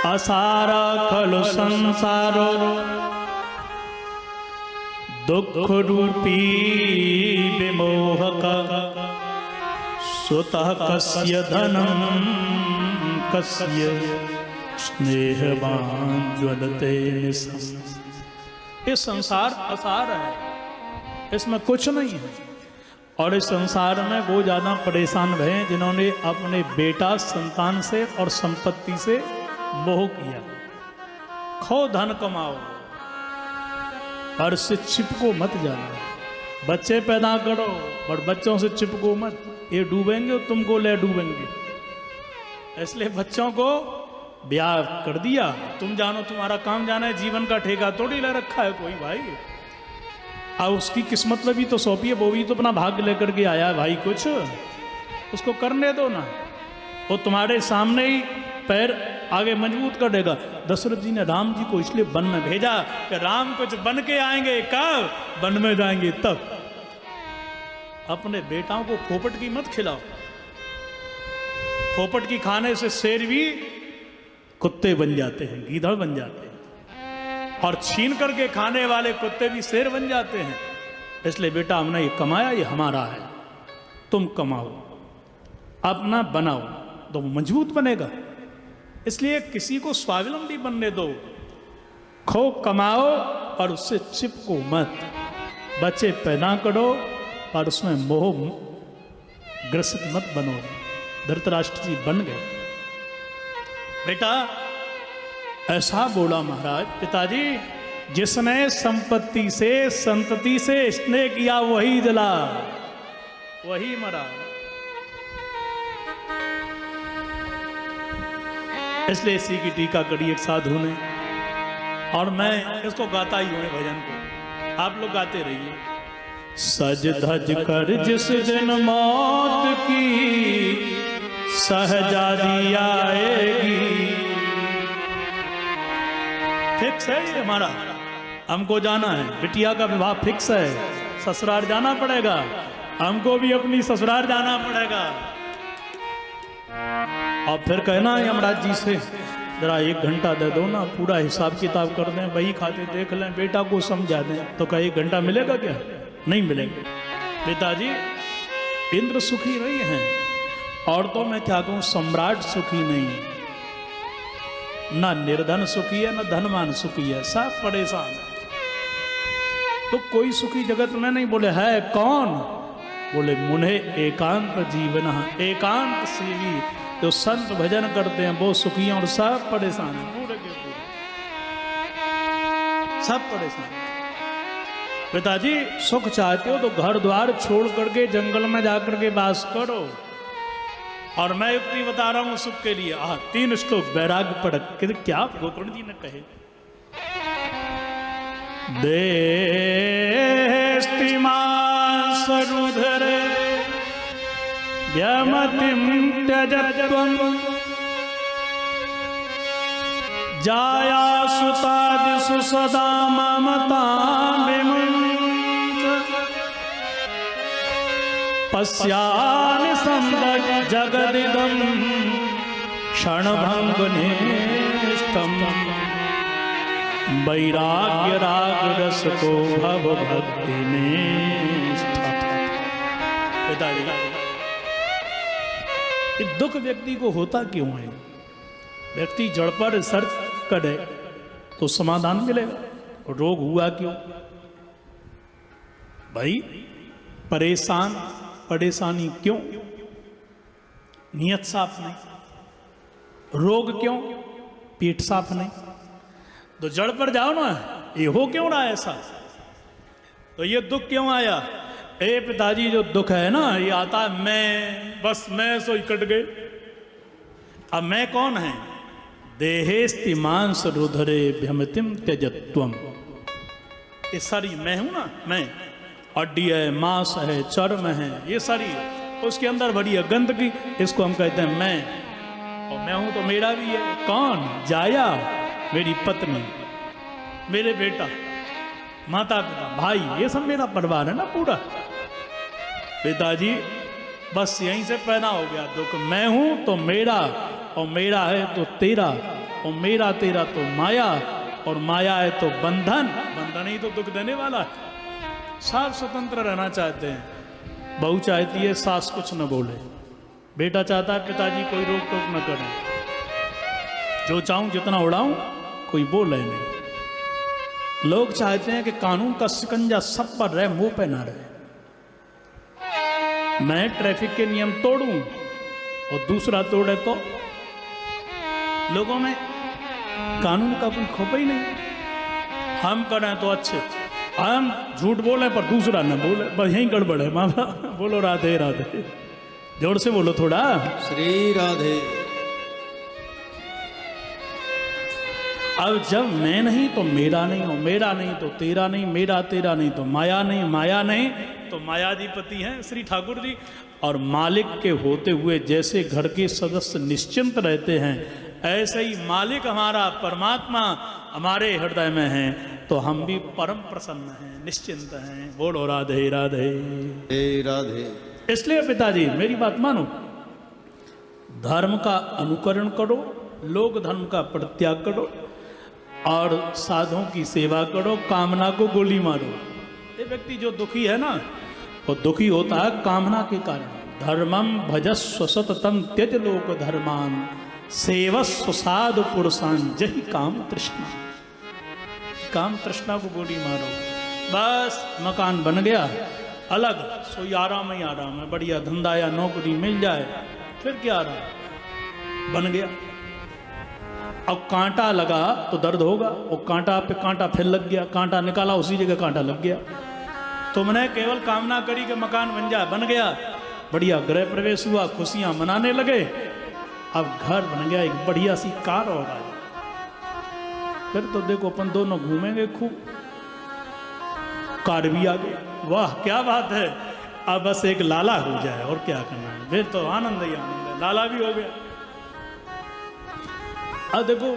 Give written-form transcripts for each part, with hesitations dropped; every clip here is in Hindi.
असारा खलु संसारो दुख रूपी विमोहक सुतः कस्य धनम कस्य स्नेहवान ज्वलते निशम्। ये संसार असार है, इसमें कुछ नहीं है। और इस संसार में वो ज्यादा परेशान भये जिन्होंने अपने बेटा संतान से और संपत्ति से मोह किया। खो धन कमाओ पर से चिपको मत जाना। बच्चे पैदा करो पर बच्चों से चिपको मत, ये डूबेंगे तुमको ले डूबेंगे। इसलिए बच्चों को ब्याह कर दिया, तुम जानो तुम्हारा काम जाना है, जीवन का ठेका थोड़ी ले रखा है कोई भाई। अब उसकी किस्मत में भी तो सौंपी है, वो भी तो अपना भाग्य लेकर के आया है भाई, कुछ उसको करने दो ना। वो तुम्हारे सामने ही पैर आगे मजबूत कर देगा। दशरथ जी ने राम जी को इसलिए वन में भेजा कि राम कुछ बन के आएंगे, कब वन में जाएंगे तब। अपने बेटाओं को पोपट की मत खिलाओ। पोपट की खाने से शेर भी कुत्ते बन जाते हैं, गीदड़ बन जाते हैं, और छीन करके खाने वाले कुत्ते भी शेर बन जाते हैं। इसलिए बेटा हमने ये कमाया, ये हमारा है, तुम कमाओ, अपना बनाओ तो मजबूत बनेगा। इसलिए किसी को स्वावलंबी बनने दो, खो कमाओ और उससे चिपको मत। बच्चे पैदा करो और उसमें मोह ग्रसित मत बनो। धृतराष्ट्र जी बन गए। बेटा ऐसा बोला महाराज, पिताजी जिसने संपत्ति से संतति से स्नेह किया वही जला, वही मरा। इसलिए इसी की टीका करी एक साधु ने, और मैं इसको गाता ही हूं भजन को, आप लोग गाते रहिए। सज धज कर जिस दिन मौत की सहजादी आएगी। फिक्स है ये हमारा, हमको जाना है। बिटिया का विवाह फिक्स है, ससुराल जाना पड़ेगा, हमको भी अपनी ससुराल जाना पड़ेगा। और फिर कहना यमराज जी से जरा 1 घंटा दे दो ना, पूरा हिसाब किताब कर दें, वही खाते देख लें, बेटा को समझा दें। तो क्या 1 घंटा मिलेगा क्या? नहीं मिलेगा। पिताजी इंद्र सुखी नहीं है, और तो मैं क्या कहूं सम्राट सुखी नहीं है, ना निर्धन सुखी है ना धनवान सुखी है, सब परेशान है। तो कोई सुखी जगत में नहीं। बोले है कौन? बोले मुने एकांत जीवन, एकांत सेवी जो संत भजन करते हैं वो सुखी हैं, और सब परेशान है, पूरे के पूरे सब परेशान। पिताजी सुख चाहते हो तो घर द्वार छोड़ करके जंगल में जाकर के वास करो। और मैं युक्ति बता रहा हूं सुख के लिए। 3 श्लोक वैराग्य पढ़ क्या गोकर्ण जी ने कहे। देस्तिमासरुधर व्यमतिं त्यजत्वं जाया सुतादिषु सदा ममतां विमुञ्च पश्यामि संदग् जगदिदं क्षणभङ्गुनिष्ठं वैराग्य राग रस को भव भक्ति निष्ठा। पिताजी दुख व्यक्ति को होता क्यों है? व्यक्ति जड़ पर रिसर्च करे तो समाधान मिलेगा। रोग हुआ क्यों भाई? परेशानी क्यों? नियत साफ नहीं। रोग क्यों? पेट साफ नहीं। तो जड़ पर जाओ ना, ये हो क्यों रहा है ऐसा? तो ये दुख क्यों आया? ए पिताजी जो दुख है ना, ये आता है मैं सो कट गए। अब मैं कौन है? देहेस्ति मांस रुधरे भ्यमतिम त्यजत्वम। ये शरीर मैं हूं ना, मैं हड्डी है, मांस है, चर्म है, ये शरीर उसके अंदर भरी है गंदगी, इसको हम कहते हैं मैं। और मैं हूं तो मेरा भी है। कौन? जाया, मेरी पत्नी, मेरे बेटा, माता पिता, भाई, ये सब मेरा परिवार है ना पूरा। पिताजी बस यहीं से पैदा हो गया दुख। मैं हूं तो मेरा, और मेरा है तो तेरा, और मेरा तेरा तो माया, और माया है तो बंधन, बंधन ही तो दुख देने वाला है। सब स्वतंत्र रहना चाहते हैं। बहू चाहती है सास कुछ न बोले, बेटा चाहता है पिताजी कोई रोक टोक न करे, जो चाहूं जितना उड़ाऊं कोई बोले नहीं। लोग चाहते हैं कि कानून का शिकंजा सब पर रहे, मुंह पे ना रहे। मैं ट्रैफिक के नियम तोड़ूं और दूसरा तोड़े तो लोगों में कानून का कोई खौफ ही नहीं। हम करें तो अच्छे, हम झूठ बोले पर दूसरा न बोले, बस यही गड़बड़ है। मामा बोलो राधे राधे, जोर से बोलो थोड़ा, श्री राधे। अब जब मैं नहीं तो मेरा नहीं, और मेरा नहीं तो तेरा नहीं, मेरा तेरा नहीं तो माया नहीं, माया नहीं तो मायाधिपति हैं श्री ठाकुर जी। और मालिक के होते हुए जैसे घर के सदस्य निश्चिंत रहते हैं, ऐसे ही मालिक हमारा परमात्मा हमारे हृदय में है, तो हम भी परम प्रसन्न हैं, निश्चिंत हैं। बोलो राधे राधे राधे। इसलिए पिताजी मेरी बात मानो, धर्म का अनुकरण करो, लोक धर्म का परित्याग करो, और साधुओं की सेवा करो, कामना को गोली मारो। ये व्यक्ति जो दुखी है ना, वो दुखी होता है कामना के कारण। धर्मम भजस्व सततम त्यज लोक धर्मान, सेवस्व साधु पुरुषान जहि काम तृष्णा। काम तृष्णा को गोली मारो। बस मकान बन गया, अलग सोई आराम ही आराम है, बढ़िया धंधा या नौकरी मिल जाए, फिर क्या आराम, बन गया। अब कांटा लगा तो दर्द होगा, और कांटा पे कांटा फिर लग गया, कांटा निकाला उसी जगह कांटा लग गया। तुमने केवल कामना करी कि मकान बन जाए, बन गया, बढ़िया गृह प्रवेश हुआ, खुशियां मनाने लगे, अब घर बन गया, एक बढ़िया सी कार होगा, फिर तो देखो अपन दोनों घूमेंगे खूब, कार भी आ गई, वाह क्या बात है। अब बस एक लाला हो जाए और क्या करना है, फिर तो आनंद ही आनंद है, लाला भी हो गया। अब देखो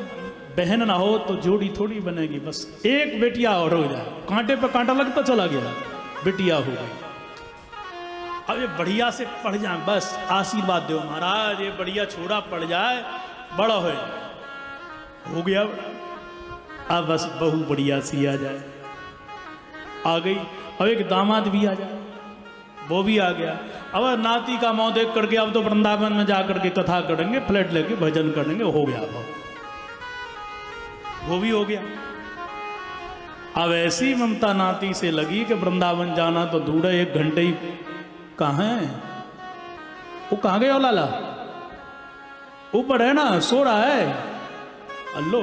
बहन ना हो तो जोड़ी थोड़ी बनेगी, बस एक बेटिया और हो जाए, कांटे पे कांटा लगता चला गया, बेटिया हो गई। अब ये बढ़िया से पढ़ जाए, बस आशीर्वाद दो महाराज, ये बढ़िया छोरा पढ़ जाए, बड़ा हो गया। अब बस बहू बढ़िया सी आ जाए, आ गई। अब एक दामाद भी आ जाए, वो भी आ गया। अब नाती का मुंह देख करके अब तो वृंदावन में जा करके कथा करेंगे, फ्लैट लेके भजन करेंगे, हो गया वो भी हो गया। अब ऐसी ममता नाती से लगी कि वृंदावन जाना तो दूर है, 1 घंटे ही। कहाँ है वो, कहाँ गया लाला, ऊपर है ना, सो रहा है। अल्लो,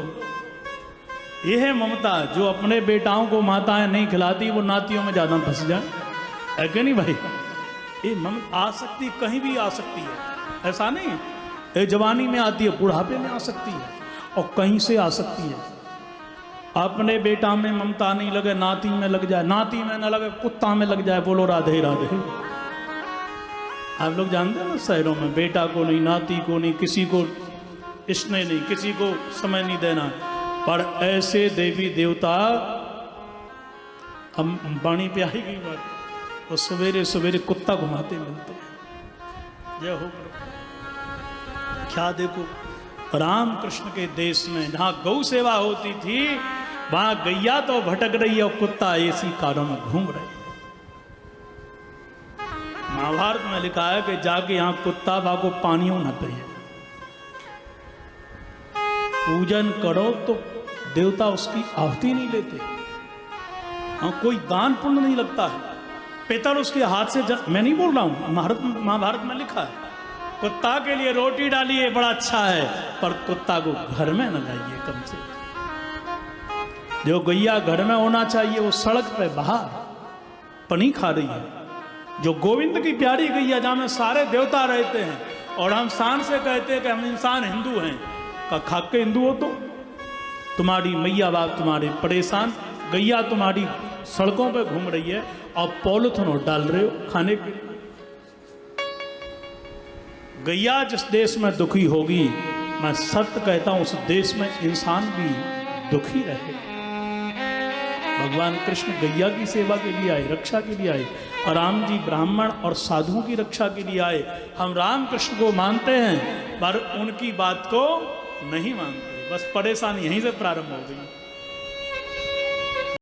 ये है ममता, जो अपने बेटाओं को माताएं नहीं खिलाती वो नातियों में ज्यादा फंस जाए, है कि नहीं भाई। ये आसक्ति कहीं भी आ सकती है, ऐसा नहीं, ये जवानी में आती है, बुढ़ापे में आ सकती है, और कहीं से आ सकती है। अपने बेटा में ममता नहीं लगे, नाती में लग जाए, नाती में न लगे कुत्ता में लग जाए। बोलो राधे राधे। आप लोग जानते हैं ना, शहरों में बेटा को नहीं, नाती को नहीं, किसी को स्नेह नहीं, किसी को समय नहीं देना। पर ऐसे देवी देवता, हम वाणी पे आई गई बात, वो सवेरे सवेरे कुत्ता घुमाते मिलते हैं। जय हो। क्या देखो, राम कृष्ण के देश में जहाँ गौ सेवा होती थी, वहां गैया तो भटक रही है और कुत्ता ऐसी कारों में घूम रहे। महाभारत में लिखा है कि जाके यहां कुत्ता भागो पानियों न पिए, पूजन करो तो देवता उसकी आहुति नहीं लेते। हाँ, कोई दान पुण्य नहीं लगता है, पितर उसके हाथ से मैं नहीं बोल रहा हूं, महाभारत में लिखा है, कुत्ता के लिए रोटी डालिए बड़ा अच्छा है, पर कुत्ता को घर में न लाइए कम से। जो गैया घर में होना चाहिए वो सड़क पे बाहर पनी खा रही है। जो गोविंद की प्यारी गैया, जहाँ में सारे देवता रहते हैं, और हम शान से कहते हैं कि हम इंसान हिंदू हैं, का खाक के हिंदू हो तो तुम्हारी मैया बाप तुम्हारे परेशान, गैया तुम्हारी सड़कों पे घूम रही है और पॉलिथीन डाल रहे हो खाने के। गैया जिस देश में दुखी होगी, मैं सत्य कहता हूं उस देश में इंसान भी दुखी रहे। भगवान कृष्ण गैया की सेवा के लिए आए, रक्षा के लिए आए, और राम जी ब्राह्मण और साधुओं की रक्षा के लिए आए। हम राम कृष्ण को मानते हैं पर उनकी बात को नहीं मानते। बस परेशानी यहीं से प्रारंभ हो गई।